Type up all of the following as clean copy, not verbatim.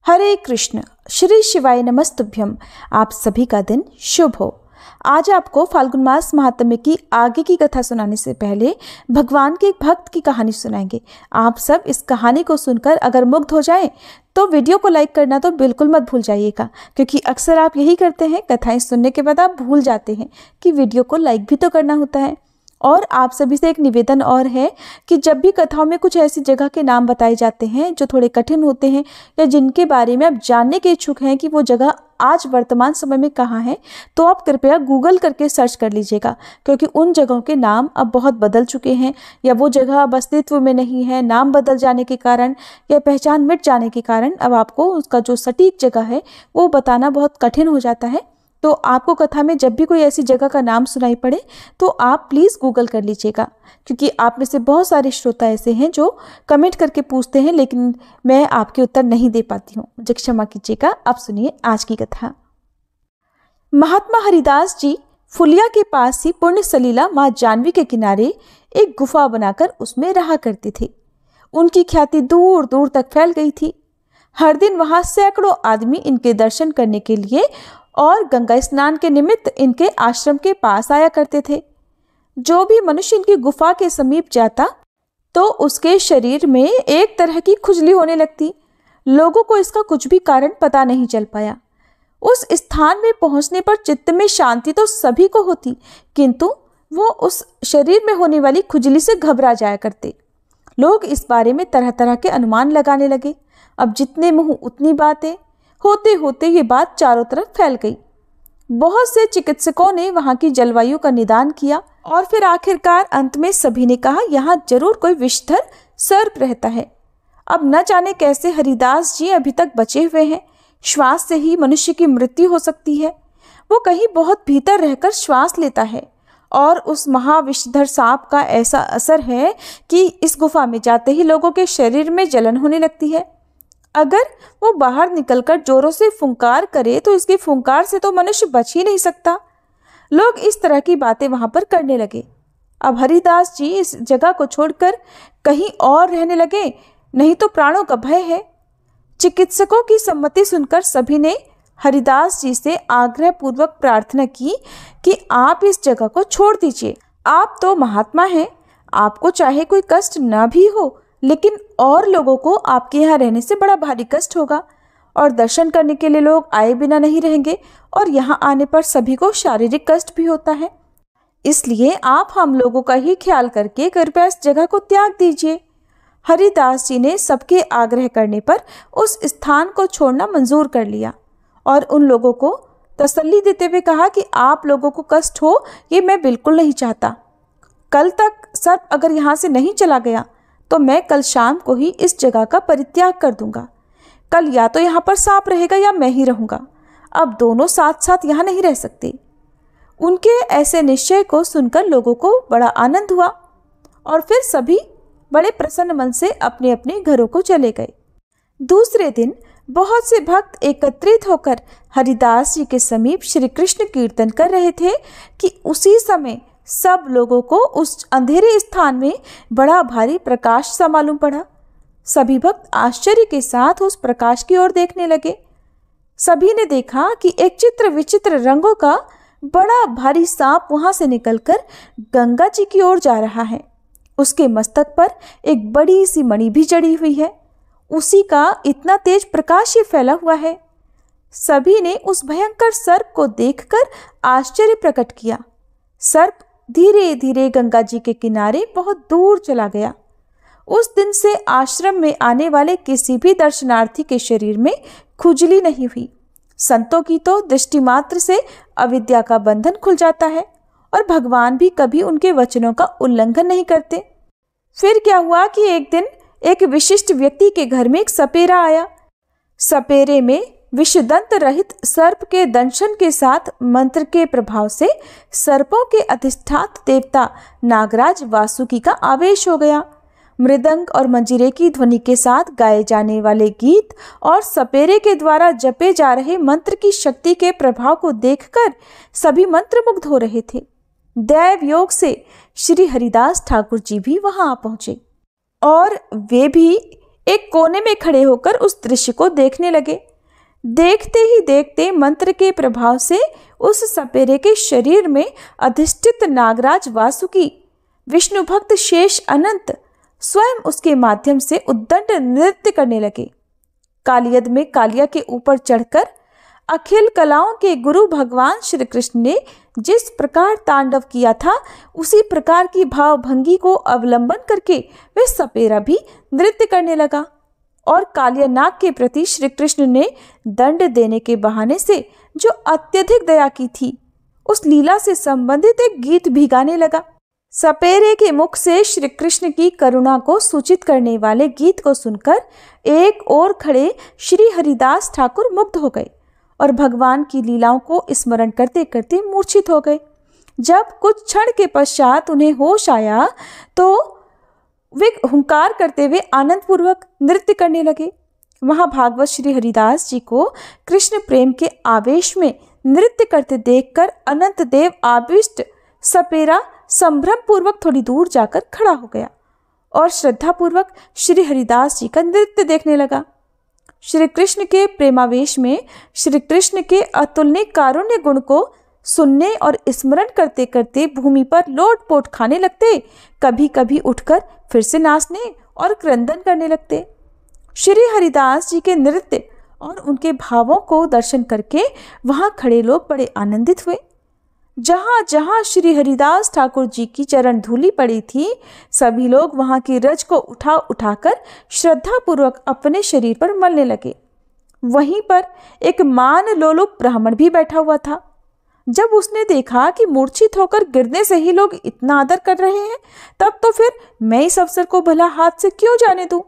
हरे कृष्ण, श्री शिवाय नमस्तुभ्यम। आप सभी का दिन शुभ हो। आज आपको फाल्गुन मास महात्म्य की आगे की कथा सुनाने से पहले भगवान के एक भक्त की कहानी सुनाएंगे। आप सब इस कहानी को सुनकर अगर मुग्ध हो जाएं तो वीडियो को लाइक करना तो बिल्कुल मत भूल जाइएगा, क्योंकि अक्सर आप यही करते हैं, कथाएं सुनने के बाद आप भूल जाते हैं कि वीडियो को लाइक भी तो करना होता है। और आप सभी से एक निवेदन और है कि जब भी कथाओं में कुछ ऐसी जगह के नाम बताए जाते हैं जो थोड़े कठिन होते हैं या जिनके बारे में आप जानने के इच्छुक हैं कि वो जगह आज वर्तमान समय में कहाँ है, तो आप कृपया गूगल करके सर्च कर लीजिएगा, क्योंकि उन जगहों के नाम अब बहुत बदल चुके हैं या वो जगह अब अस्तित्व में नहीं है। नाम बदल जाने के कारण या पहचान मिट जाने के कारण अब आपको उसका जो सटीक जगह है वो बताना बहुत कठिन हो जाता है। तो आपको कथा में जब भी कोई ऐसी जगह का नाम सुनाई पड़े तो आप प्लीज़ गूगल कर लीजिएगा, क्योंकि आप में से बहुत सारे श्रोता ऐसे हैं जो कमेंट करके पूछते हैं लेकिन मैं आपके उत्तर नहीं दे पाती हूँ, मुझे क्षमा कीजिएगा। आप सुनिए आज की कथा। महात्मा हरिदास जी फुलिया के पास ही पुण्य सलीला माँ जानवी के किनारे एक गुफा बनाकर उसमें रहा करते थे। उनकी ख्याति दूर दूर तक फैल गई थी। हर दिन वहाँ सैकड़ों आदमी इनके दर्शन करने के लिए और गंगा स्नान के निमित्त इनके आश्रम के पास आया करते थे। जो भी मनुष्य इनकी गुफा के समीप जाता तो उसके शरीर में एक तरह की खुजली होने लगती। लोगों को इसका कुछ भी कारण पता नहीं चल पाया। उस स्थान में पहुंचने पर चित्त में शांति तो सभी को होती, किंतु वो उस शरीर में होने वाली खुजली से घबरा जाया करते। लोग इस बारे में तरह तरह के अनुमान लगाने लगे। अब जितने मुंह उतनी बातें, होते होते ये बात चारों तरफ फैल गई। बहुत से चिकित्सकों ने वहां की जलवायु का निदान किया और फिर आखिरकार अंत में सभी ने कहा यहाँ जरूर कोई विषधर सर्प रहता है। अब न जाने कैसे हरिदास जी अभी तक बचे हुए हैं। श्वास से ही मनुष्य की मृत्यु हो सकती है। वो कहीं बहुत भीतर रहकर श्वास लेता है और उस महाविषधर सांप का ऐसा असर है कि इस गुफा में जाते ही लोगों के शरीर में जलन होने लगती है। अगर वो बाहर निकलकर जोरों से फुंकार करे तो इसकी फुंकार से तो मनुष्य बच ही नहीं सकता। लोग इस तरह की बातें वहां पर करने लगे। अब हरिदास जी इस जगह को छोड़कर कहीं और रहने लगे, नहीं तो प्राणों का भय है। चिकित्सकों की सम्मति सुनकर सभी ने हरिदास जी से आग्रह पूर्वक प्रार्थना की कि आप इस जगह को छोड़ दीजिए। आप तो महात्मा हैं, आपको चाहे कोई कष्ट न भी हो, लेकिन और लोगों को आपके यहाँ रहने से बड़ा भारी कष्ट होगा और दर्शन करने के लिए लोग आए बिना नहीं रहेंगे और यहाँ आने पर सभी को शारीरिक कष्ट भी होता है। इसलिए आप हम लोगों का ही ख्याल करके कृपया इस जगह को त्याग दीजिए। हरिदास जी ने सबके आग्रह करने पर उस स्थान को छोड़ना मंजूर कर लिया और उन लोगों को तसल्ली देते हुए कहा कि आप लोगों को कष्ट हो ये मैं बिल्कुल नहीं चाहता। कल तक सर्प अगर यहाँ से नहीं चला गया तो मैं कल शाम को ही इस जगह का परित्याग कर दूंगा। कल या तो यहाँ पर सांप रहेगा या मैं ही रहूंगा। अब दोनों साथ साथ यहाँ नहीं रह सकते। उनके ऐसे निश्चय को सुनकर लोगों को बड़ा आनंद हुआ और फिर सभी बड़े प्रसन्न मन से अपने अपने घरों को चले गए। दूसरे दिन बहुत से भक्त एकत्रित होकर हरिदास जी के समीप श्री कृष्ण कीर्तन कर रहे थे कि उसी समय सब लोगों को उस अंधेरे स्थान में बड़ा भारी प्रकाश सा मालूम पड़ा। सभी भक्त आश्चर्य के साथ उस प्रकाश की ओर देखने लगे। सभी ने देखा कि एक चित्र विचित्र रंगों का बड़ा भारी सांप वहां से निकलकर गंगा जी की ओर जा रहा है। उसके मस्तक पर एक बड़ी सी मणि भी जड़ी हुई है। उसी का इतना तेज प्रकाश फैला हुआ है। सभी ने उस भयंकर सर्प को देखकर आश्चर्य प्रकट किया। सर्प धीरे धीरे गंगा जी के किनारे बहुत दूर चला गया। उस दिन से आश्रम में आने वाले किसी भी दर्शनार्थी के शरीर में खुजली नहीं हुई। संतों की तो दृष्टि मात्र से अविद्या का बंधन खुल जाता है और भगवान भी कभी उनके वचनों का उल्लंघन नहीं करते। फिर क्या हुआ कि एक दिन एक विशिष्ट व्यक्ति के घर में एक सपेरा आया। सपेरे में विषदंत रहित सर्प के दंशन के साथ मंत्र के प्रभाव से सर्पों के अधिष्ठात देवता नागराज वासुकी का आवेश हो गया। मृदंग और मंजीरे की ध्वनि के साथ गाए जाने वाले गीत और सपेरे के द्वारा जपे जा रहे मंत्र की शक्ति के प्रभाव को देखकर सभी मंत्रमुग्ध हो रहे थे। दैव योग से श्री हरिदास ठाकुर जी भी वहां आ पहुंचे और वे भी एक कोने में खड़े होकर उस दृश्य को देखने लगे। देखते ही देखते मंत्र के प्रभाव से उस सपेरे के शरीर में अधिष्ठित नागराज वासुकी, विष्णु भक्त शेष अनंत स्वयं उसके माध्यम से उद्दंड नृत्य करने लगे। कालियद में कालिया के ऊपर चढ़कर अखिल कलाओं के गुरु भगवान श्री कृष्ण ने जिस प्रकार तांडव किया था, उसी प्रकार की भावभंगी को अवलंबन करके वह सपेरा भी नृत्य करने लगा। और कालिया नाग के प्रति श्री कृष्ण ने दंड देने के बहाने से जो अत्यधिक दया की थी, उस लीला से संबंधित एक गीत भी गाने लगा। सपेरे के मुख से श्री कृष्ण की करुणा को सूचित करने वाले गीत को सुनकर एक ओर खड़े श्री हरिदास ठाकुर मुग्ध हो गए और भगवान की लीलाओं को स्मरण करते करते मूर्छित हो गए। जब कुछ क्षण के पश्चात उन्हें होश आया तो वे हुंकार करते हुए आनंद पूर्वक नृत्य करने लगे। वहां भागवत श्री हरिदास जी को कृष्ण प्रेम के आवेश में नृत्य करते देखकर अनंत देव आविष्ट सपेरा संभ्रम पूर्वक थोड़ी दूर जाकर खड़ा हो गया और श्रद्धा पूर्वक श्री हरिदास जी का नृत्य देखने लगा। श्री कृष्ण के प्रेमावेश में श्री कृष्ण के अतुलनीय कारुण्य गुण को सुनने और स्मरण करते करते भूमि पर लोटपोट खाने लगते, कभी कभी उठकर फिर से नाचने और क्रंदन करने लगते। श्री हरिदास जी के नृत्य और उनके भावों को दर्शन करके वहां खड़े लोग बड़े आनंदित हुए। जहां जहां श्री हरिदास ठाकुर जी की चरण धूलि पड़ी थी, सभी लोग वहां की रज को उठा उठाकर श्रद्धा पूर्वक अपने शरीर पर मलने लगे। वहीं पर एक मान लोलुप ब्राह्मण भी बैठा हुआ था। जब उसने देखा कि मूर्छित होकर गिरने से ही लोग इतना आदर कर रहे हैं, तब तो फिर मैं इस अवसर को भला हाथ से क्यों जाने दूं?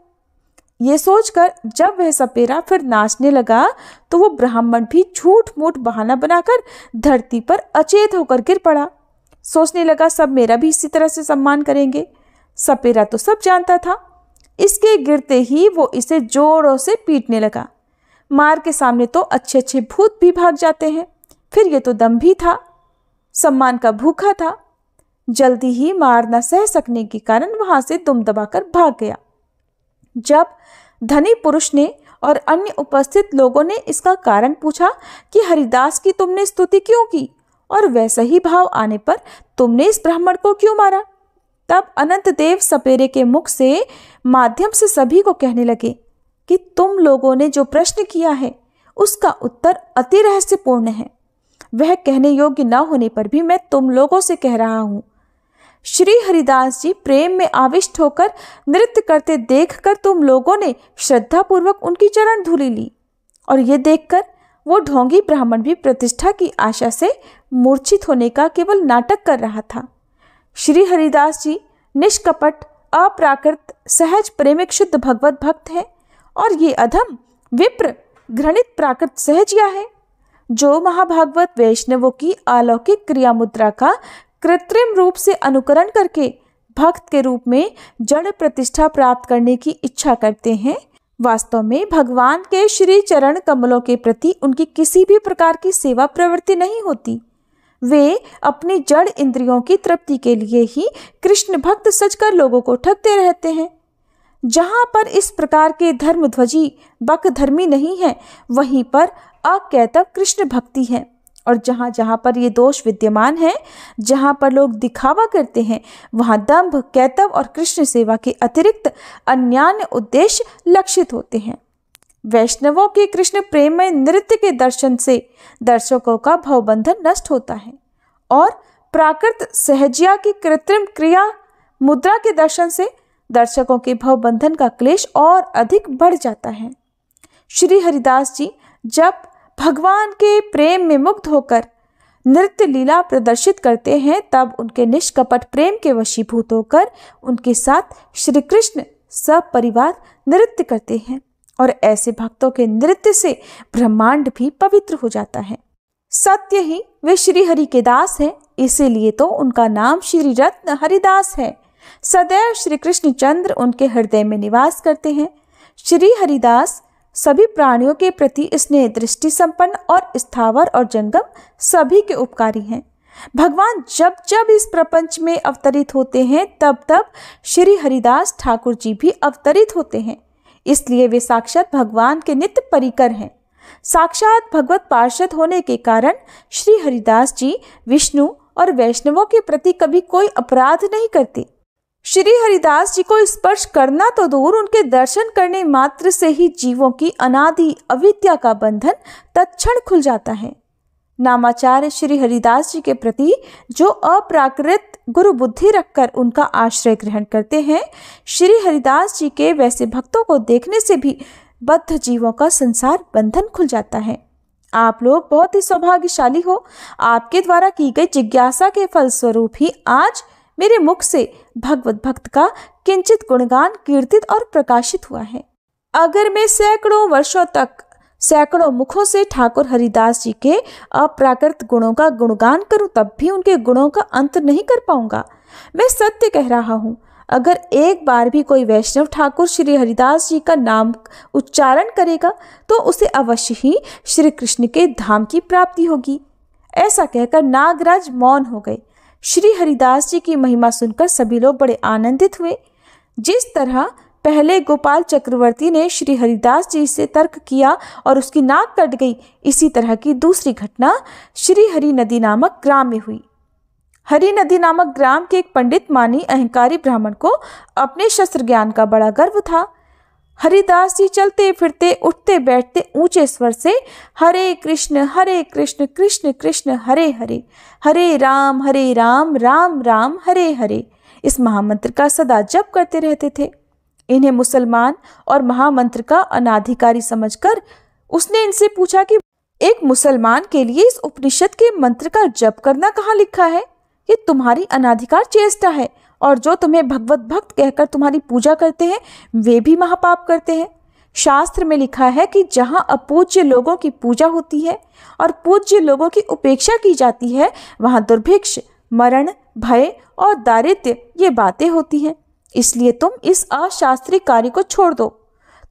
ये सोचकर जब वह सपेरा फिर नाचने लगा तो वो ब्राह्मण भी झूठ मूठ बहाना बनाकर धरती पर अचेत होकर गिर पड़ा। सोचने लगा सब मेरा भी इसी तरह से सम्मान करेंगे। सपेरा तो सब जानता था। इसके गिरते ही वो इसे जोरों से पीटने लगा। मार के सामने तो अच्छे अच्छे भूत भी भाग जाते हैं, फिर ये तो दम भी था, सम्मान का भूखा था। जल्दी ही मार न सह सकने के कारण वहां से दुम दबाकर भाग गया। जब धनी पुरुष ने और अन्य उपस्थित लोगों ने इसका कारण पूछा कि हरिदास की तुमने स्तुति क्यों की और वैसा ही भाव आने पर तुमने इस ब्राह्मण को क्यों मारा, तब अनंत देव सपेरे के मुख से माध्यम से सभी को कहने लगे कि तुम लोगों ने जो प्रश्न किया है उसका उत्तर अति रहस्यपूर्ण है। वह कहने योग्य न होने पर भी मैं तुम लोगों से कह रहा हूं। श्री हरिदास जी प्रेम में आविष्ट होकर नृत्य करते देखकर तुम लोगों ने श्रद्धा पूर्वक उनकी चरण धूलि ली, और ये देखकर वो ढोंगी ब्राह्मण भी प्रतिष्ठा की आशा से मूर्छित होने का केवल नाटक कर रहा था। श्री हरिदास जी निष्कपट, अप्राकृत, सहज प्रेमिक शुद्ध भगवत भक्त है, और ये अधम विप्र घृणित प्राकृत सहजिया है, जो महाभागवत वैष्णवों की अलौकिक क्रिया मुद्रा का कृत्रिम रूप से अनुकरण करके भक्त के रूप में जड़ प्रतिष्ठा प्राप्त करने की इच्छा करते हैं। वास्तव में भगवान के श्री चरण कमलों के प्रति उनकी किसी भी प्रकार की सेवा प्रवृत्ति नहीं होती। वे अपनी जड़ इंद्रियों की तृप्ति के लिए ही कृष्ण भक्त सजकर लोगों को ठगते रहते हैं। जहां पर इस प्रकार के धर्मध्वजी बक धर्मी नहीं है, वहीं पर अकैतव कृष्ण भक्ति है, और जहां जहां पर ये दोष विद्यमान है, जहां पर लोग दिखावा करते हैं, वहां दंभ, कैतव और कृष्ण सेवा के अतिरिक्त अन्यान्य उद्देश्य लक्षित होते हैं। वैष्णवों के कृष्ण प्रेम में नृत्य के दर्शन से दर्शकों का भवबंधन नष्ट होता है, और प्राकृत सहजिया की कृत्रिम क्रिया मुद्रा के दर्शन से दर्शकों के भवबंधन का क्लेश और अधिक बढ़ जाता है। श्री हरिदास जी जब भगवान के प्रेम में मुग्ध होकर नृत्य लीला प्रदर्शित करते हैं, तब उनके निष्कपट प्रेम के वशीभूत होकर उनके साथ श्री कृष्ण सब परिवार नृत्य करते हैं, और ऐसे भक्तों के नृत्य से ब्रह्मांड भी पवित्र हो जाता है। सत्य ही वे श्री हरि के दास हैं, इसीलिए तो उनका नाम श्री रत्न हरिदास है। सदैव श्री कृष्ण चंद्र उनके हृदय में निवास करते हैं। श्री हरिदास सभी प्राणियों के प्रति स्नेह दृष्टि संपन्न और स्थावर और जंगम सभी के उपकारी हैं। भगवान जब जब इस प्रपंच में अवतरित होते हैं, तब तब श्री हरिदास ठाकुर जी भी अवतरित होते हैं। इसलिए वे साक्षात भगवान के नित्य परिकर हैं। साक्षात भगवत पार्षद होने के कारण श्री हरिदास जी विष्णु और वैष्णवों के प्रति कभी कोई अपराध नहीं करते। श्री हरिदास जी को स्पर्श करना तो दूर, उनके दर्शन करने मात्र से ही जीवों की अनादि अविद्या का बंधन तत्क्षण खुल जाता है। नामाचार्य श्री हरिदास जी के प्रति जो अप्राकृत गुरु बुद्धि रखकर उनका आश्रय ग्रहण करते हैं, श्री हरिदास जी के वैसे भक्तों को देखने से भी बद्ध जीवों का संसार बंधन खुल जाता है। आप लोग बहुत ही सौभाग्यशाली हो। आपके द्वारा की गई जिज्ञासा के फलस्वरूप ही आज मेरे मुख से भगवत भक्त का किंचित गुणगान कीर्तित और प्रकाशित हुआ है। अगर मैं सैकड़ों वर्षों तक सैकड़ों मुखों से ठाकुर हरिदास जी के अप्राकृत गुणों का गुणगान करूं, तब भी उनके गुणों का अंत नहीं कर पाऊंगा। मैं सत्य कह रहा हूं, अगर एक बार भी कोई वैष्णव ठाकुर श्री हरिदास जी का नाम उच्चारण करेगा तो उसे अवश्य ही श्री कृष्ण के धाम की प्राप्ति होगी। ऐसा कहकर नागराज मौन हो गए। श्री हरिदास जी की महिमा सुनकर सभी लोग बड़े आनंदित हुए। जिस तरह पहले गोपाल चक्रवर्ती ने श्री हरिदास जी से तर्क किया और उसकी नाक कट गई, इसी तरह की दूसरी घटना श्री हरि नदी नामक ग्राम में हुई। हरि नदी नामक ग्राम के एक पंडित मानी अहंकारी ब्राह्मण को अपने शस्त्र ज्ञान का बड़ा गर्व था। हरिदास जी चलते फिरते उठते बैठते ऊंचे स्वर से हरे कृष्ण कृष्ण कृष्ण हरे हरे, हरे राम राम राम हरे हरे, इस महामंत्र का सदा जप करते रहते थे। इन्हें मुसलमान और महामंत्र का अनाधिकारी समझकर उसने इनसे पूछा कि एक मुसलमान के लिए इस उपनिषद के मंत्र का जप करना कहाँ लिखा है? ये तुम्हारी अनाधिकार चेष्टा है, और जो तुम्हें भगवत भक्त कहकर तुम्हारी पूजा करते हैं वे भी महापाप करते हैं। शास्त्र में लिखा है कि जहाँ अपूज्य लोगों की पूजा होती है और पूज्य लोगों की उपेक्षा की जाती है, वहाँ दुर्भिक्ष, मरण, भय और दारिद्र्य ये बातें होती हैं। इसलिए तुम इस अशास्त्रीय कार्य को छोड़ दो।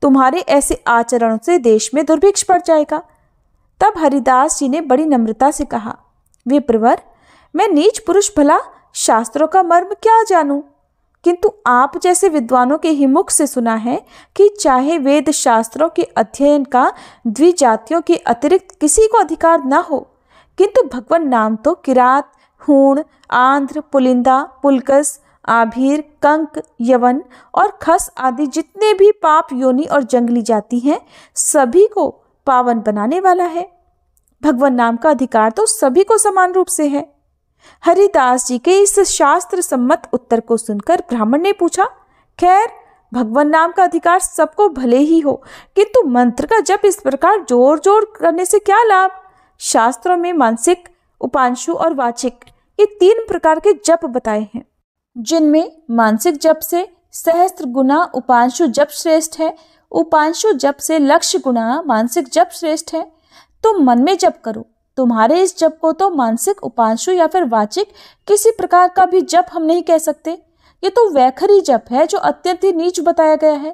तुम्हारे ऐसे आचरणों से देश में दुर्भिक्ष पड़ जाएगा। तब हरिदास जी ने बड़ी नम्रता से कहा, विप्रवर, मैं नीच पुरुष भला शास्त्रों का मर्म क्या जानूं? किंतु आप जैसे विद्वानों के ही मुख से सुना है कि चाहे वेद शास्त्रों के अध्ययन का द्विजातियों के अतिरिक्त किसी को अधिकार न हो, किंतु भगवान नाम तो किरात, हूण, आंध्र, पुलिंदा, पुलकस, आभीर, कंक, यवन और खस आदि जितने भी पाप योनि और जंगली जाति हैं, सभी को पावन बनाने वाला है। भगवान नाम का अधिकार तो सभी को समान रूप से है। हरिदास जी के इस शास्त्र सम्मत उत्तर को सुनकर ब्राह्मण ने पूछा, खैर भगवान नाम का अधिकार सबको भले ही हो, किंतु मंत्र का जप इस प्रकार जोर जोर करने से क्या लाभ? शास्त्रों में मानसिक, उपांशु और वाचिक ये 3 प्रकार के जप बताए हैं, जिनमें मानसिक जप से सहस्त्र गुना उपांशु जप श्रेष्ठ है, उपांशु जप से लक्ष्य गुना मानसिक जप श्रेष्ठ है। तुम मन में जप करो। तुम्हारे इस जप को तो मानसिक, उपांशु या फिर वाचिक किसी प्रकार का भी जप हम नहीं कह सकते। ये तो वैखरी जप है जो अत्यंत ही नीच बताया गया है।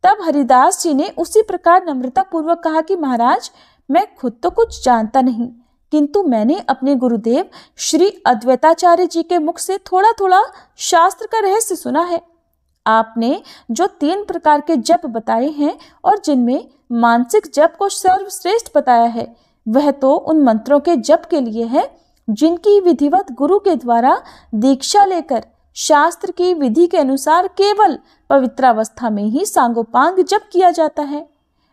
तब हरिदास जी ने उसी प्रकार नम्रता पूर्वक कहा कि महाराज, मैं खुद तो कुछ जानता नहीं, किंतु मैंने अपने गुरुदेव श्री अद्वैताचार्य जी के मुख से थोड़ा थोड़ा शास्त्र का रहस्य सुना है। आपने जो 3 प्रकार के जप बताए हैं और जिनमें मानसिक जप को सर्वश्रेष्ठ बताया है, वह तो उन मंत्रों के जप के लिए है जिनकी विधिवत गुरु के द्वारा दीक्षा लेकर शास्त्र की विधि के अनुसार केवल पवित्रावस्था में ही सांगोपांग जप किया जाता है।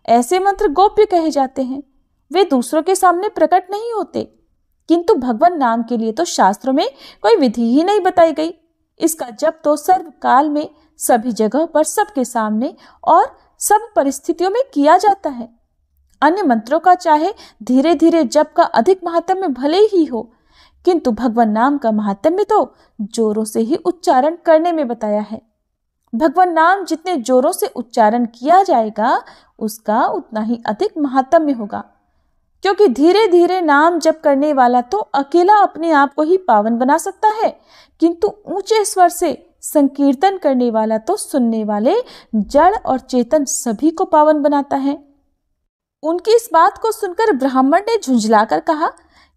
ऐसे मंत्र गोप्य कहे जाते हैं, वे दूसरों के सामने प्रकट नहीं होते। किंतु भगवान नाम के लिए तो शास्त्रों में कोई विधि ही नहीं बताई गई। इसका जप तो सर्वकाल में, सभी जगह पर, सबके सामने और सब परिस्थितियों में किया जाता है। अन्य मंत्रों का चाहे धीरे धीरे जप का अधिक महात्म्य भले ही हो, किंतु भगवान नाम का महात्म्य तो जोरों से ही उच्चारण करने में बताया है। भगवान नाम जितने जोरों से उच्चारण किया जाएगा, उसका उतना ही अधिक महात्म्य होगा, क्योंकि धीरे धीरे नाम जप करने वाला तो अकेला अपने आप को ही पावन बना सकता है, किंतु ऊंचे स्वर से संकीर्तन करने वाला तो सुनने वाले जड़ और चेतन सभी को पावन बनाता है। उनकी इस बात को सुनकर ब्राह्मण ने झुंझलाकर कहा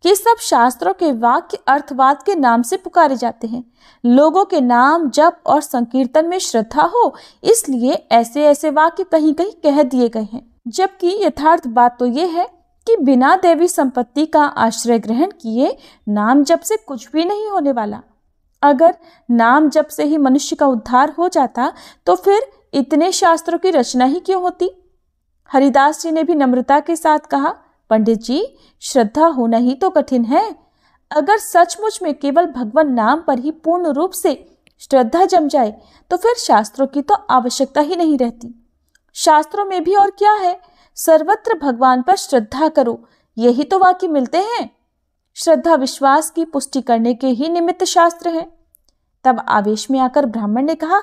कि सब शास्त्रों के वाक्य अर्थवाद के नाम से पुकारे जाते हैं। लोगों के नाम जप और संकीर्तन में श्रद्धा हो, इसलिए ऐसे ऐसे वाक्य कहीं कहीं कह दिए गए हैं। जबकि यथार्थ बात तो ये है कि बिना देवी संपत्ति का आश्रय ग्रहण किए नाम जप से कुछ भी नहीं होने वाला। अगर नाम जप से ही मनुष्य का उद्धार हो जाता तो फिर इतने शास्त्रों की रचना ही क्यों होती। हरिदास जी ने भी नम्रता के साथ कहा, पंडित जी, श्रद्धा होना ही तो कठिन है। अगर सचमुच में केवल भगवान नाम पर ही पूर्ण रूप से श्रद्धा जम जाए तो फिर शास्त्रों की तो आवश्यकता ही नहीं रहती। शास्त्रों में भी और क्या है, सर्वत्र भगवान पर श्रद्धा करो, यही तो वाक्य मिलते हैं। श्रद्धा विश्वास की पुष्टि करने के ही निमित्त शास्त्र हैं। तब आवेश में आकर ब्राह्मण ने कहा,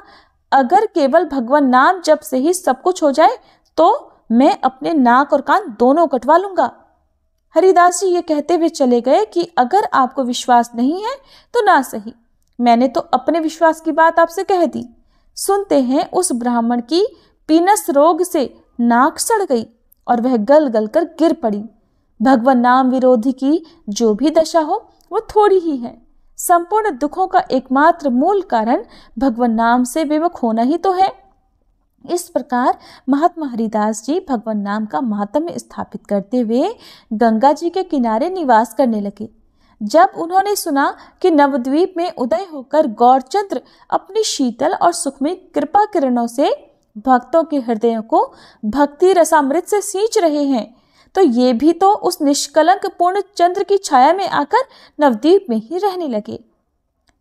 अगर केवल भगवान नाम जप से ही सब कुछ हो जाए तो मैं अपने नाक और कान दोनों कटवा लूंगा। हरिदास जी ये कहते हुए चले गए कि अगर आपको विश्वास नहीं है तो ना सही, मैंने तो अपने विश्वास की बात आपसे कह दी। सुनते हैं उस ब्राह्मण की पीनस रोग से नाक सड़ गई और वह गल गल कर गिर पड़ी। भगवान नाम विरोधी की जो भी दशा हो वो थोड़ी ही है। संपूर्ण दुखों का एकमात्र मूल कारण भगवान नाम से विमुख होना ही तो है। इस प्रकार महात्मा हरिदास जी भगवान नाम का महात्म्य स्थापित करते हुए गंगा जी के किनारे निवास करने लगे। जब उन्होंने सुना कि नवद्वीप में उदय होकर गौरचंद्र अपनी शीतल और सुखमय कृपा किरणों से भक्तों के हृदयों को भक्ति रसामृत से सींच रहे हैं, तो ये भी तो उस निष्कलंक पूर्ण चंद्र की छाया में आकर नवद्वीप में ही रहने लगे।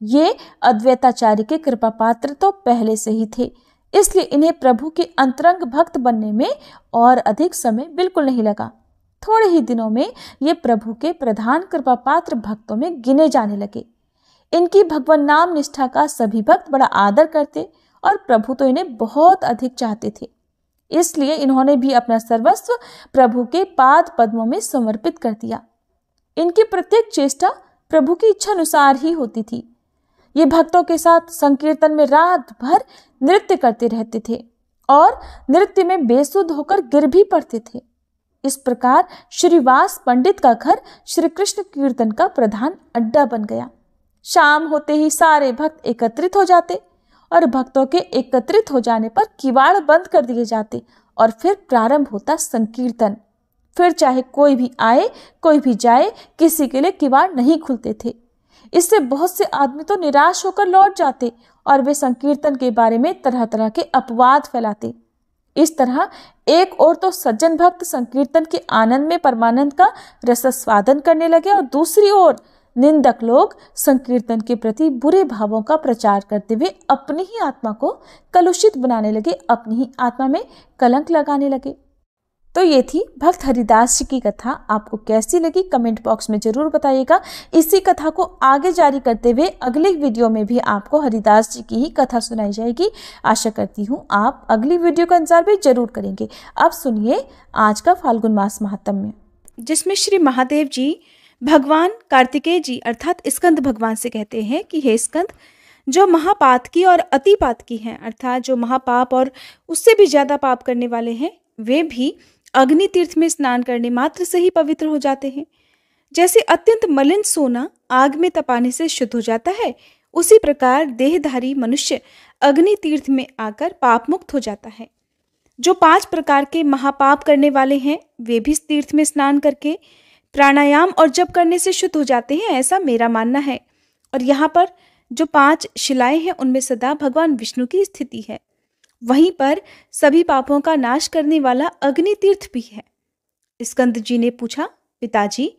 ये अद्वैताचार्य के कृपा पात्र तो पहले से ही थे, इसलिए इन्हें प्रभु के अंतरंग भक्त बनने में और अधिक समय बिल्कुल नहीं लगा। थोड़े ही दिनों में ये प्रभु के प्रधान कृपा पात्र भक्तों में गिने जाने लगे। इनकी भगवान नाम निष्ठा का सभी भक्त बड़ा आदर करते और प्रभु तो इन्हें बहुत अधिक चाहते थे। इसलिए इन्होंने भी अपना सर्वस्व प्रभु के पाद पद्मों में समर्पित कर दिया। इनकी प्रत्येक चेष्टा प्रभु की इच्छा अनुसार ही होती थी। ये भक्तों के साथ संकीर्तन में रात भर नृत्य करते रहते थे और नृत्य में बेसुध होकर गिर भी पड़ते थे। इस प्रकार श्रीवास पंडित का घर श्री कृष्ण कीर्तन का प्रधान अड्डा बन गया। शाम होते ही सारे भक्त एकत्रित हो जाते और भक्तों के एकत्रित हो जाने पर किवाड़ बंद कर दिए जाते और फिर प्रारंभ होता संकीर्तन। फिर चाहे कोई भी आए कोई भी जाए, किसी के लिए किवाड़ नहीं खुलते थे। इससे बहुत से आदमी तो निराश होकर लौट जाते और वे संकीर्तन के बारे में तरह तरह के अपवाद फैलाते। इस तरह एक ओर तो सज्जन भक्त संकीर्तन के आनंद में परमानंद का रसस्वादन करने लगे और दूसरी ओर निंदक लोग संकीर्तन के प्रति बुरे भावों का प्रचार करते हुए अपनी ही आत्मा को कलुषित बनाने लगे, अपनी ही आत्मा में कलंक लगाने लगे। तो ये थी भक्त हरिदास जी की कथा। आपको कैसी लगी कमेंट बॉक्स में जरूर बताइएगा। इसी कथा को आगे जारी करते हुए अगली वीडियो में भी आपको हरिदास जी की ही कथा सुनाई जाएगी। आशा करती हूँ आप अगली वीडियो का इंतजार भी जरूर करेंगे। अब सुनिए आज का फाल्गुन मास महात्म्य, जिसमें श्री महादेव जी भगवान कार्तिकेय जी अर्थात स्कंद भगवान से कहते हैं कि हे स्कंद, जो महापातकी और अतिपातकी हैं अर्थात जो महापाप और उससे भी ज्यादा पाप करने वाले हैं, वे भी अग्नि तीर्थ में स्नान करने मात्र से ही पवित्र हो जाते हैं। जैसे अत्यंत मलिन सोना आग में तपाने से शुद्ध हो जाता है, उसी प्रकार देहधारी मनुष्य अग्नि तीर्थ में आकर पाप मुक्त हो जाता है। जो 5 प्रकार के महापाप करने वाले हैं वे भी इस तीर्थ में स्नान करके प्राणायाम और जप करने से शुद्ध हो जाते हैं, ऐसा मेरा मानना है। और यहाँ पर जो 5 शिलाएं हैं उनमें सदा भगवान विष्णु की स्थिति है। वहीं पर सभी पापों का नाश करने वाला अग्नि तीर्थ भी है। स्कंद जी ने पूछा, पिताजी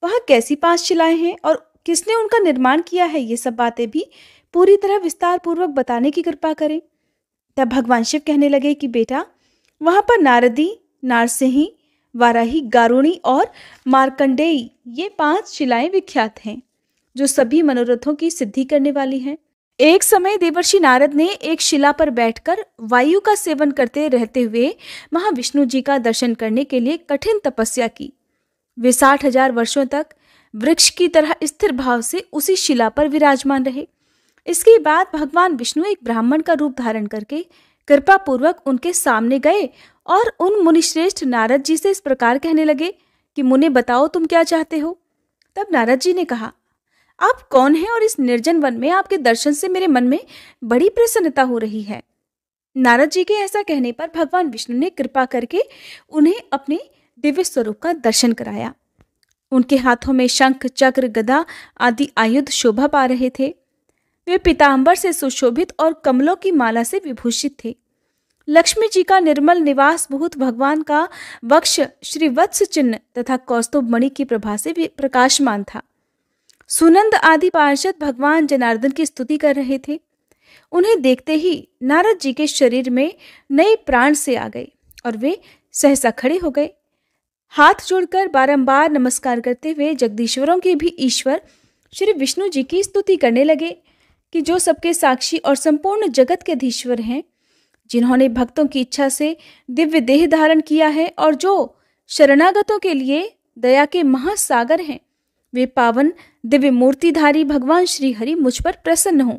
वहाँ कैसी 5 शिलाएं हैं और किसने उनका निर्माण किया है, ये सब बातें भी पूरी तरह विस्तार पूर्वक बताने की कृपा करें। तब भगवान शिव कहने लगे कि बेटा, वहाँ पर नारदी, नारसिंही, वाराही, गारुणी और मार्कंडेयी ये 5 शिलाएं विख्यात हैं जो सभी मनोरथों की सिद्धि करने वाली हैं। एक समय देवर्षि नारद ने एक शिला पर बैठकर वायु का सेवन करते रहते हुए महाविष्णु जी का दर्शन करने के लिए कठिन तपस्या की। वे 60,000 वर्षों तक वृक्ष की तरह स्थिर भाव से उसी शिला पर विराजमान रहे। इसके बाद भगवान विष्णु एक ब्राह्मण का रूप धारण करके कृपा पूर्वक उनके सामने गए और उन मुनिश्रेष्ठ नारद जी से इस प्रकार कहने लगे कि मुने बताओ तुम क्या चाहते हो। तब नारद जी ने कहा, आप कौन हैं और इस निर्जन वन में आपके दर्शन से मेरे मन में बड़ी प्रसन्नता हो रही है। नारद जी के ऐसा कहने पर भगवान विष्णु ने कृपा करके उन्हें अपने दिव्य स्वरूप का दर्शन कराया। उनके हाथों में शंख, चक्र, गदा आदि आयुध शोभा पा रहे थे। वे पीतांबर से सुशोभित और कमलों की माला से विभूषित थे। लक्ष्मी जी का निर्मल निवास बहुत भगवान का वक्ष श्री वत्स चिन्ह तथा कौस्तुभ मणि की प्रभा से प्रकाशमान था। सुनंद आदि पार्षद भगवान जनार्दन की स्तुति कर रहे थे। उन्हें देखते ही नारद जी के शरीर में नए प्राण से आ गए और वे सहसा खड़े हो गए। हाथ जोड़कर बारंबार नमस्कार करते हुए जगदीश्वरों के भी ईश्वर श्री विष्णु जी की स्तुति करने लगे कि जो सबके साक्षी और संपूर्ण जगत के अधीश्वर हैं, जिन्होंने भक्तों की इच्छा से दिव्य देह धारण किया है और जो शरणागतों के लिए दया के महासागर हैं, वे पावन दिव्य मूर्तिधारी भगवान श्री हरि मुझ पर प्रसन्न हों,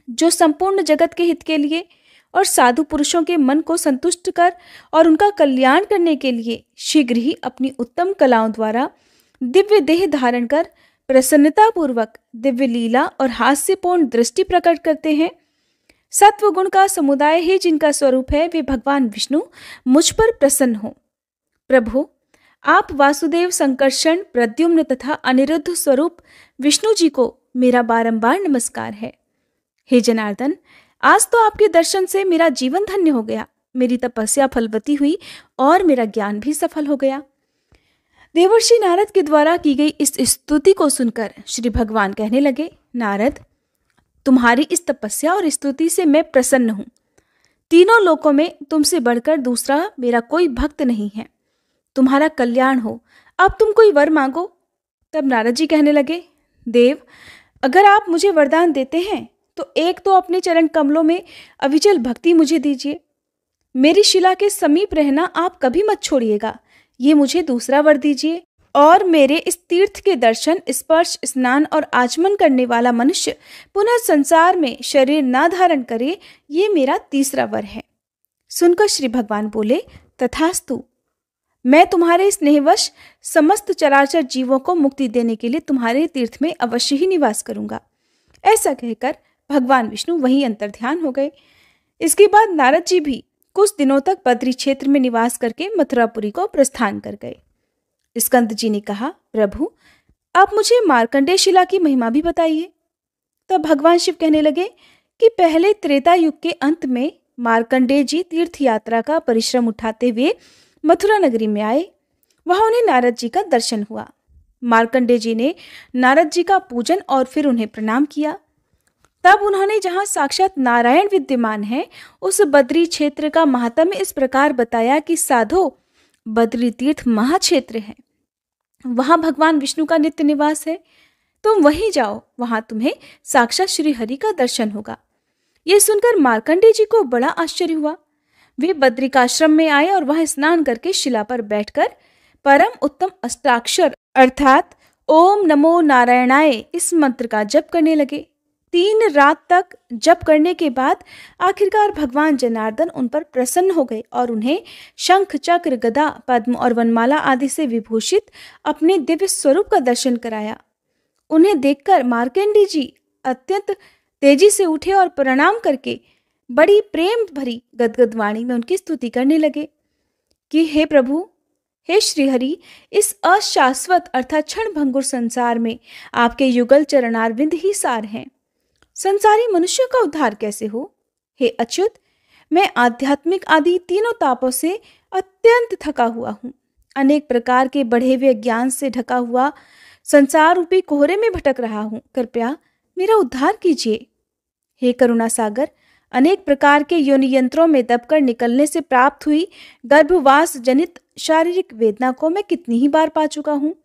जो संपूर्ण जगत के हित के लिए और साधु पुरुषों के मन को संतुष्ट कर और उनका कल्याण करने के लिए शीघ्र ही अपनी उत्तम कलाओं द्वारा दिव्य देह धारण कर प्रसन्नता पूर्वक दिव्य लीला और हास्यपूर्ण दृष्टि प्रकट करते हैं। सत्व गुण का समुदाय ही जिनका स्वरूप है, वे भगवान विष्णु मुझ पर प्रसन्न हो। प्रभु, आप वासुदेव, संकर्षण, प्रद्युम्न तथा अनिरुद्ध स्वरूप विष्णु जी को मेरा बारंबार नमस्कार है। हे जनार्दन, आज तो आपके दर्शन से मेरा जीवन धन्य हो गया, मेरी तपस्या फलवती हुई और मेरा ज्ञान भी सफल हो गया। देवर्षि नारद के द्वारा की गई इस स्तुति को सुनकर श्री भगवान कहने लगे, नारद, तुम्हारी इस तपस्या और स्तुति से मैं प्रसन्न हूं। तीनों लोकों में तुमसे बढ़कर दूसरा मेरा कोई भक्त नहीं है। तुम्हारा कल्याण हो, अब तुम कोई वर मांगो। तब नारद जी कहने लगे, देव, अगर आप मुझे वरदान देते हैं तो एक तो अपने चरण कमलों में अविचल भक्ति मुझे दीजिए। मेरी शिला के समीप रहना आप कभी मत छोड़िएगा, ये मुझे दूसरा वर दीजिए। और मेरे इस तीर्थ के दर्शन, स्पर्श, स्नान और आचमन करने वाला मनुष्य पुनः संसार में शरीर ना धारण करे, ये मेरा तीसरा वर है। सुनकर श्री भगवान बोले, तथास्तु। मैं तुम्हारे स्नेहवश समस्त चराचर जीवों को मुक्ति देने के लिए तुम्हारे तीर्थ में अवश्य ही निवास करूंगा। ऐसा कहकर भगवान विष्णु वहीं अंतर्ध्यान हो गए। इसके बाद नारद जी भी कुछ दिनों तक बद्री क्षेत्र में निवास करके मथुरापुरी को प्रस्थान कर गए। स्कंद जी ने कहा, प्रभु, आप मुझे मार्कंडेय शिला की महिमा भी बताइए। तब भगवान शिव कहने लगे कि पहले त्रेता युग के अंत में मार्कंडेय जी तीर्थ यात्रा का परिश्रम उठाते हुए मथुरा नगरी में आए। वहां उन्हें नारद जी का दर्शन हुआ। मार्कंडेय जी ने नारद जी का पूजन और फिर उन्हें प्रणाम किया। तब उन्होंने जहां साक्षात नारायण विद्यमान है, उस बद्री क्षेत्र का महात्म्य इस प्रकार बताया कि साधो, बद्री तीर्थ महाक्षेत्र है, वहां भगवान विष्णु का नित्य निवास है। तुम वहीं जाओ, वहां तुम्हें साक्षात श्री हरि का दर्शन होगा। ये सुनकर मार्कंडेय जी को बड़ा आश्चर्य हुआ। वे बद्रिकाश्रम में आए और वहां स्नान करके शिला पर बैठकर परम उत्तम अष्टाक्षर अर्थात ओम नमो नारायणाय इस मंत्र का जप करने लगे। 3 रात तक जप करने के बाद आखिरकार भगवान जनार्दन उन पर प्रसन्न हो गए और उन्हें शंख, चक्र, गदा, पद्म और वनमाला आदि से विभूषित अपने दिव्य स्वरूप का दर्शन कराया। उन्हें देखकर मार्कंडेय जी अत्यंत तेजी से उठे और प्रणाम करके बड़ी प्रेम भरी गदगद वाणी में उनकी स्तुति करने लगे कि हे प्रभु, हे श्रीहरि, इस अशाश्वत अर्थात क्षण भंगुर संसार में आपके युगल चरणारविंद ही सार हैं। संसारी मनुष्य का उद्धार कैसे हो? हे अच्युत, मैं आध्यात्मिक आदि तीनों तापों से अत्यंत थका हुआ हूँ। अनेक प्रकार के बढ़े हुए ज्ञान से ढका हुआ संसार रूपी कोहरे में भटक रहा हूँ। कृपया मेरा उद्धार कीजिए। हे करुणा सागर, अनेक प्रकार के योनि यंत्रों में दबकर निकलने से प्राप्त हुई गर्भवास जनित शारीरिक वेदना को मैं कितनी ही बार पा चुका हूँ।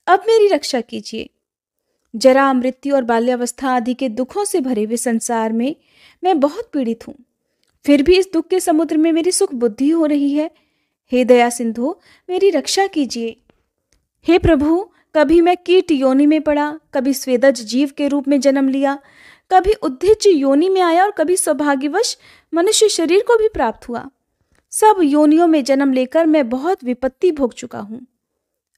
अब मेरी रक्षा कीजिए। जरा, मृत्यु और बाल्यावस्था आदि के दुखों से भरे हुए संसार में मैं बहुत पीड़ित हूँ। फिर भी इस दुख के समुद्र में मेरी सुख बुद्धि हो रही है। हे दया सिंधु, मेरी रक्षा कीजिए। हे प्रभु, कभी मैं कीट योनि में पड़ा, कभी स्वेदज जीव के रूप में जन्म लिया, कभी उद्भिज योनि में आया और कभी सौभाग्यवश मनुष्य शरीर को भी प्राप्त हुआ। सब योनियों में जन्म लेकर मैं बहुत विपत्ति भोग चुका हूँ।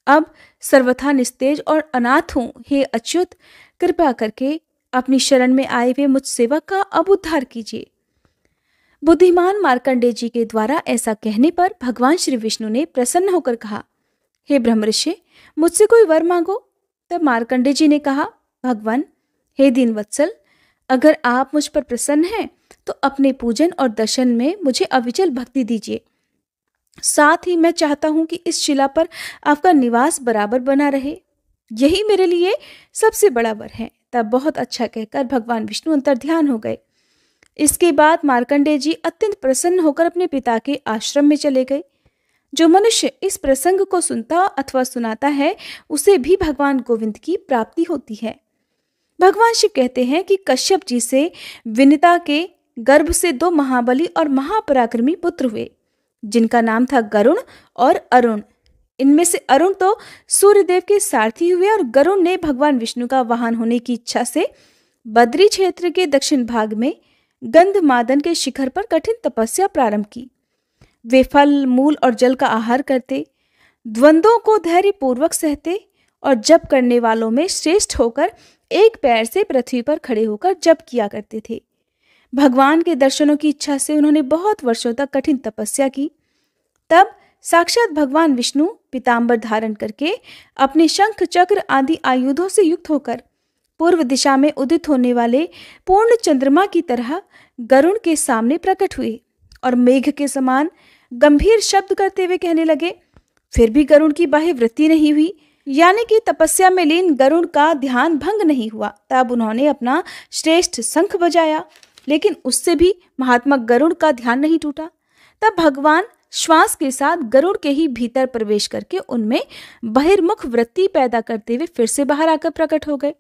अब सर्वथा निस्तेज और अनाथ हूँ। हे अच्युत, कृपा करके अपनी शरण में आए हुए मुझ सेवक का अब उद्धार कीजिए। बुद्धिमान मार्कंडेय जी के द्वारा ऐसा कहने पर भगवान श्री विष्णु ने प्रसन्न होकर कहा, हे ब्रह्मर्षि, मुझसे कोई वर मांगो। तब मार्कंडेय जी ने कहा, भगवान, हे दीनवत्सल, अगर आप मुझ पर प्रसन्न हैं तो अपने पूजन और दर्शन में मुझे अविचल भक्ति दीजिए। साथ ही मैं चाहता हूं कि इस शिला पर आपका निवास बराबर बना रहे। यही मेरे लिए सबसे बड़ा वर है। तब बहुत अच्छा कहकर भगवान विष्णु अंतर्ध्यान हो गए। इसके बाद मार्कंडेय जी अत्यंत प्रसन्न होकर अपने पिता के आश्रम में चले गए। जो मनुष्य इस प्रसंग को सुनता अथवा सुनाता है उसे भी भगवान गोविंद की प्राप्ति होती है। भगवान शिव कहते हैं कि कश्यप जी से विनिता के गर्भ से 2 महाबली और महापराक्रमी पुत्र हुए, जिनका नाम था गरुण और अरुण। इनमें से अरुण तो सूर्यदेव के सारथी हुए और गरुण ने भगवान विष्णु का वाहन होने की इच्छा से बद्री क्षेत्र के दक्षिण भाग में गंधमादन के शिखर पर कठिन तपस्या प्रारंभ की। वे फल, मूल और जल का आहार करते, द्वंद्वों को धैर्य पूर्वक सहते और जप करने वालों में श्रेष्ठ होकर एक पैर से पृथ्वी पर खड़े होकर जप किया करते थे। भगवान के दर्शनों की इच्छा से उन्होंने बहुत वर्षों तक कठिन तपस्या की। तब साक्षात भगवान विष्णु पीतांबर धारण करके अपने शंख, चक्र आदि आयुधों से युक्त होकर पूर्व दिशा में उदित होने वाले पूर्ण चंद्रमा की तरह गरुण के सामने प्रकट हुए और मेघ के समान गंभीर शब्द करते हुए कहने लगे। फिर भी गरुण की बाह्य वृत्ति नहीं हुई, यानी कि तपस्या में लीन गरुण का ध्यान भंग नहीं हुआ। तब उन्होंने अपना श्रेष्ठ शंख बजाया, लेकिन उससे भी महात्मा गरुड़ का ध्यान नहीं टूटा। तब भगवान श्वास के साथ गरुड़ के ही भीतर प्रवेश करके उनमें बहिर्मुख वृत्ति पैदा करते हुए फिर से बाहर आकर प्रकट हो गए।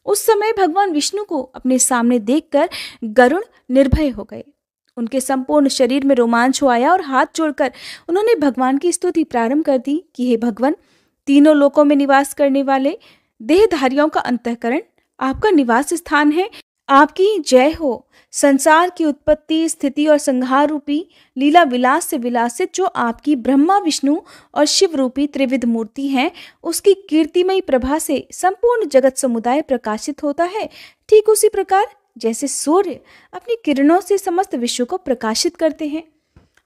उस समय भगवान विष्णु को अपने सामने देखकर गरुड़ निर्भय हो गए। उनके संपूर्ण शरीर में रोमांच हो आया और हाथ जोड़कर उन्होंने भगवान की स्तुति प्रारंभ कर दी कि हे भगवान, तीनों लोकों में निवास करने वाले देहधारियों का अंतःकरण आपका निवास स्थान है। आपकी जय हो। संसार की उत्पत्ति, स्थिति और संहार रूपी लीला विलास से विलासित जो आपकी ब्रह्मा, विष्णु और शिव रूपी त्रिविध मूर्ति हैं, उसकी कीर्तिमयी प्रभा से संपूर्ण जगत समुदाय प्रकाशित होता है। ठीक उसी प्रकार जैसे सूर्य अपनी किरणों से समस्त विश्व को प्रकाशित करते हैं,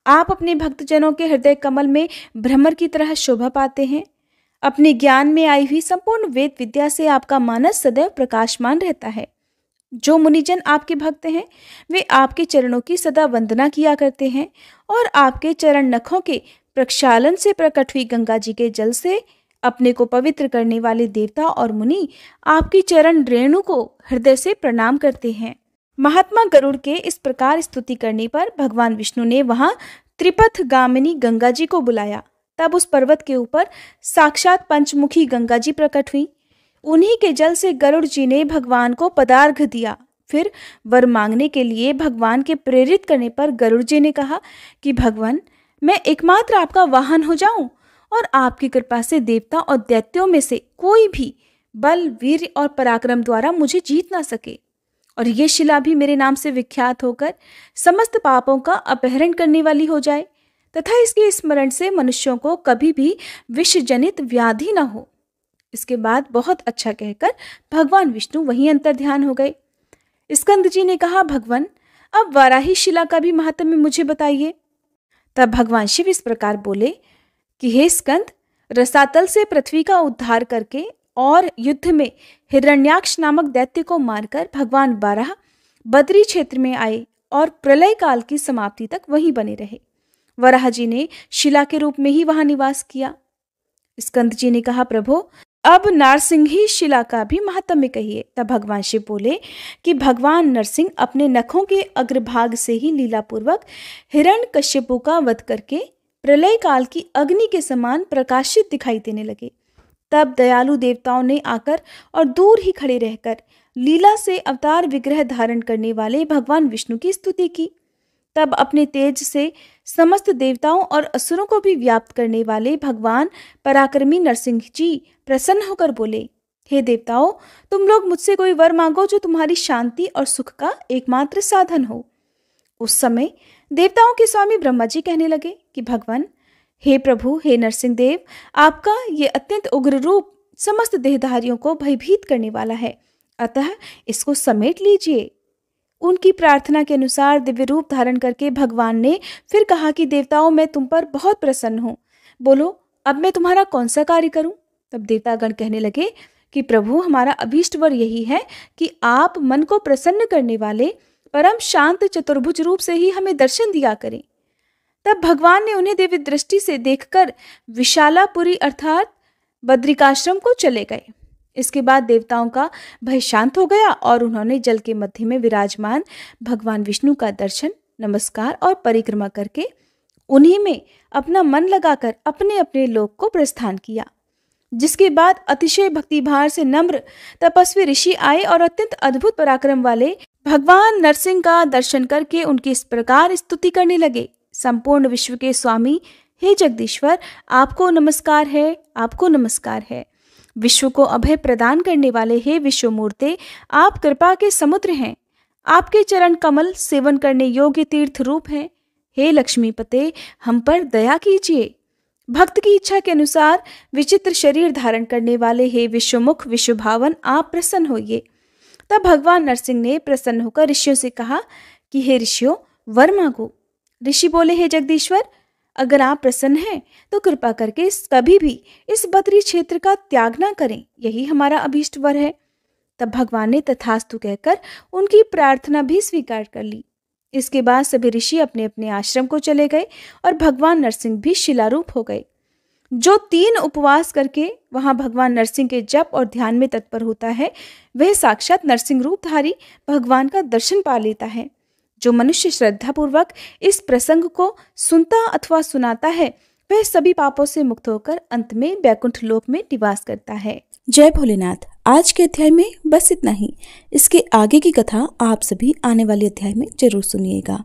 आप अपने भक्तजनों के हृदय कमल में भ्रमर की तरह शोभा पाते हैं। अपने ज्ञान में आई हुई संपूर्ण वेद विद्या से आपका मानस सदैव प्रकाशमान रहता है। जो मुनिजन आपके भक्त हैं वे आपके चरणों की सदा वंदना किया करते हैं और आपके चरण नखों के प्रक्षालन से प्रकट हुई गंगा जी के जल से अपने को पवित्र करने वाले देवता और मुनि आपकी चरण रेणु को हृदय से प्रणाम करते हैं। महात्मा गरुड़ के इस प्रकार स्तुति करने पर भगवान विष्णु ने वहां त्रिपथ गामिनी गंगा जी को बुलाया। तब उस पर्वत के ऊपर साक्षात पंचमुखी गंगा जी प्रकट हुई। उन्हीं के जल से गरुड़ जी ने भगवान को पदार्घ्य दिया। फिर वर मांगने के लिए भगवान के प्रेरित करने पर गरुड़ जी ने कहा कि भगवान, मैं एकमात्र आपका वाहन हो जाऊं और आपकी कृपा से देवता और दैत्यों में से कोई भी बल, वीर्य और पराक्रम द्वारा मुझे जीत ना सके, और ये शिला भी मेरे नाम से विख्यात होकर समस्त पापों का अपहरण करने वाली हो जाए तथा इसके स्मरण से मनुष्यों को कभी भी विष जनित व्याधि न हो। इसके बाद बहुत अच्छा कहकर भगवान विष्णु वहीं अंतर्ध्यान हो गए। स्कंद जी ने कहा, भगवान, अब वाराही शिला का भी महात्म्य मुझे बताइए। तब भगवान शिव इस प्रकार बोले कि हे स्कंद, रसातल से पृथ्वी का उद्धार करके और युद्ध में हिरण्याक्ष नामक दैत्य को मारकर भगवान वाराह बद्री क्षेत्र में आए और प्रलय काल की समाप्ति तक वहीं बने रहे। वराह जी ने शिला के रूप में ही वहां निवास किया। स्कंद जी ने कहा, प्रभु, अब नारसिंही शिला का भी महात्म्य कहिए। तब भगवान शिव बोले कि भगवान नरसिंह अपने नखों के अग्रभाग से ही लीलापूर्वक हिरण्यकश्यपु का वध करके प्रलय काल की अग्नि के समान प्रकाशित दिखाई देने लगे। तब दयालु देवताओं ने आकर और दूर ही खड़े रहकर लीला से अवतार विग्रह धारण करने वाले भगवान विष्णु की स्तुति की। तब अपने तेज से समस्त देवताओं और असुरों को भी व्याप्त करने वाले भगवान पराक्रमी नरसिंह जी प्रसन्न होकर बोले, हे देवताओं, तुम लोग मुझसे कोई वर मांगो जो तुम्हारी शांति और सुख का एकमात्र साधन हो। उस समय देवताओं के स्वामी ब्रह्मा जी कहने लगे कि भगवान, हे प्रभु, हे नरसिंह देव, आपका ये अत्यंत उग्र रूप समस्त देहधारियों को भयभीत करने वाला है, अतः इसको समेट लीजिए। उनकी प्रार्थना के अनुसार दिव्य रूप धारण करके भगवान ने फिर कहा कि देवताओं, मैं तुम पर बहुत प्रसन्न हूँ, बोलो अब मैं तुम्हारा कौन सा कार्य करूं? तब देवतागण कहने लगे कि प्रभु, हमारा अभीष्ट वर यही है कि आप मन को प्रसन्न करने वाले परम शांत चतुर्भुज रूप से ही हमें दर्शन दिया करें। तब भगवान ने उन्हें दिव्य दृष्टि से देखकर विशालापुरी अर्थात बद्रिकाश्रम को चले गए। इसके बाद देवताओं का भय शांत हो गया और उन्होंने जल के मध्य में विराजमान भगवान विष्णु का दर्शन, नमस्कार और परिक्रमा करके उन्हीं में अपना मन लगाकर अपने अपने लोक को प्रस्थान किया। जिसके बाद अतिशय भक्तिभार से नम्र तपस्वी ऋषि आए और अत्यंत अद्भुत पराक्रम वाले भगवान नरसिंह का दर्शन करके उनकी इस प्रकार स्तुति करने लगे। संपूर्ण विश्व के स्वामी, हे जगदीश्वर, आपको नमस्कार है, आपको नमस्कार है। विश्व को अभय प्रदान करने वाले हे विश्वमूर्ते, आप कृपा के समुद्र हैं। आपके चरण कमल सेवन करने योग्य तीर्थ रूप हैं। हे लक्ष्मीपते, हम पर दया कीजिए। भक्त की इच्छा के अनुसार विचित्र शरीर धारण करने वाले हे विश्वमुख विश्वभावन, आप प्रसन्न होइए। तब भगवान नरसिंह ने प्रसन्न होकर ऋषियों से कहा कि हे ऋषियों, वर मांगो। ऋषि बोले, हे जगदीश्वर, अगर आप प्रसन्न हैं तो कृपा करके कभी भी इस बद्री क्षेत्र का त्याग ना करें, यही हमारा अभीष्ट वर है। तब भगवान ने तथास्तु कहकर उनकी प्रार्थना भी स्वीकार कर ली। इसके बाद सभी ऋषि अपने अपने आश्रम को चले गए और भगवान नरसिंह भी शिलारूप हो गए। जो 3 उपवास करके वहां भगवान नरसिंह के जप और ध्यान में तत्पर होता है, वह साक्षात नरसिंह रूपधारी भगवान का दर्शन पा लेता है। जो मनुष्य श्रद्धापूर्वक इस प्रसंग को सुनता अथवा सुनाता है, वह सभी पापों से मुक्त होकर अंत में वैकुंठ लोक में निवास करता है। जय भोलेनाथ। आज के अध्याय में बस इतना ही। इसके आगे की कथा आप सभी आने वाले अध्याय में जरूर सुनिएगा।